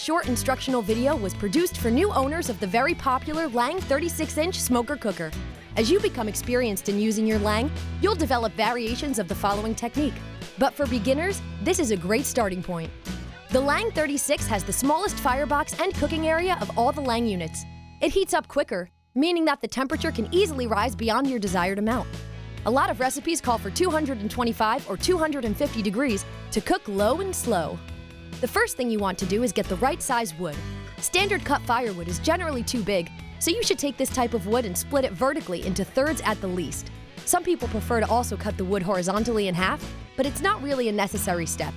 short instructional video was produced for new owners of the very popular Lang 36-inch smoker cooker. As you become experienced in using your Lang, you'll develop variations of the following technique. But for beginners, this is a great starting point. The Lang 36 has the smallest firebox and cooking area of all the Lang units. It heats up quicker, meaning that the temperature can easily rise beyond your desired amount. A lot of recipes call for 225 or 250 degrees to cook low and slow. The first thing you want to do is get the right size wood. Standard cut firewood is generally too big, so you should take this type of wood and split it vertically into thirds at the least. Some people prefer to also cut the wood horizontally in half, but it's not really a necessary step.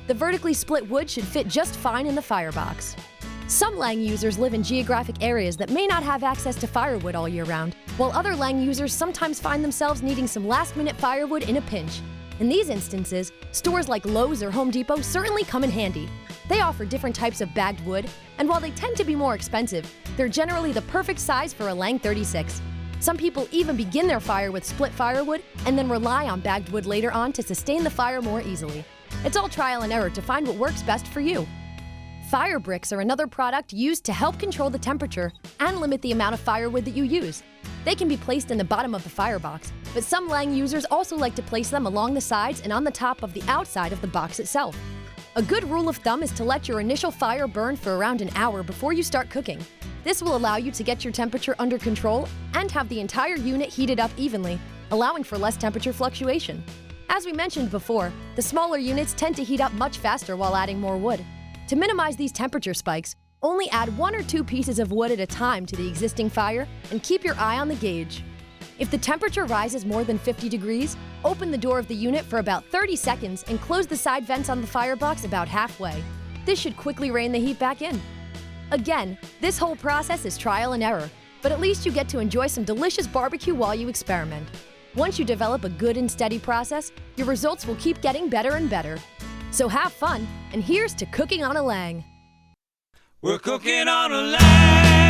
The vertically split wood should fit just fine in the firebox. Some Lang users live in geographic areas that may not have access to firewood all year round, while other Lang users sometimes find themselves needing some last-minute firewood in a pinch. In these instances, stores like Lowe's or Home Depot certainly come in handy. They offer different types of bagged wood, and while they tend to be more expensive, they're generally the perfect size for a Lang 36. Some people even begin their fire with split firewood and then rely on bagged wood later on to sustain the fire more easily. It's all trial and error to find what works best for you. Fire bricks are another product used to help control the temperature and limit the amount of firewood that you use. They can be placed in the bottom of the firebox, but some Lang users also like to place them along the sides and on the top of the outside of the box itself. A good rule of thumb is to let your initial fire burn for around an hour before you start cooking. This will allow you to get your temperature under control and have the entire unit heated up evenly, allowing for less temperature fluctuation. As we mentioned before, the smaller units tend to heat up much faster while adding more wood. To minimize these temperature spikes, only add 1 or 2 pieces of wood at a time to the existing fire and keep your eye on the gauge. If the temperature rises more than 50 degrees, open the door of the unit for about 30 seconds and close the side vents on the firebox about halfway. This should quickly rein the heat back in. Again, this whole process is trial and error, but at least you get to enjoy some delicious barbecue while you experiment. Once you develop a good and steady process, your results will keep getting better and better. So have fun, and here's to cooking on a Lang. We're cooking on a Lang.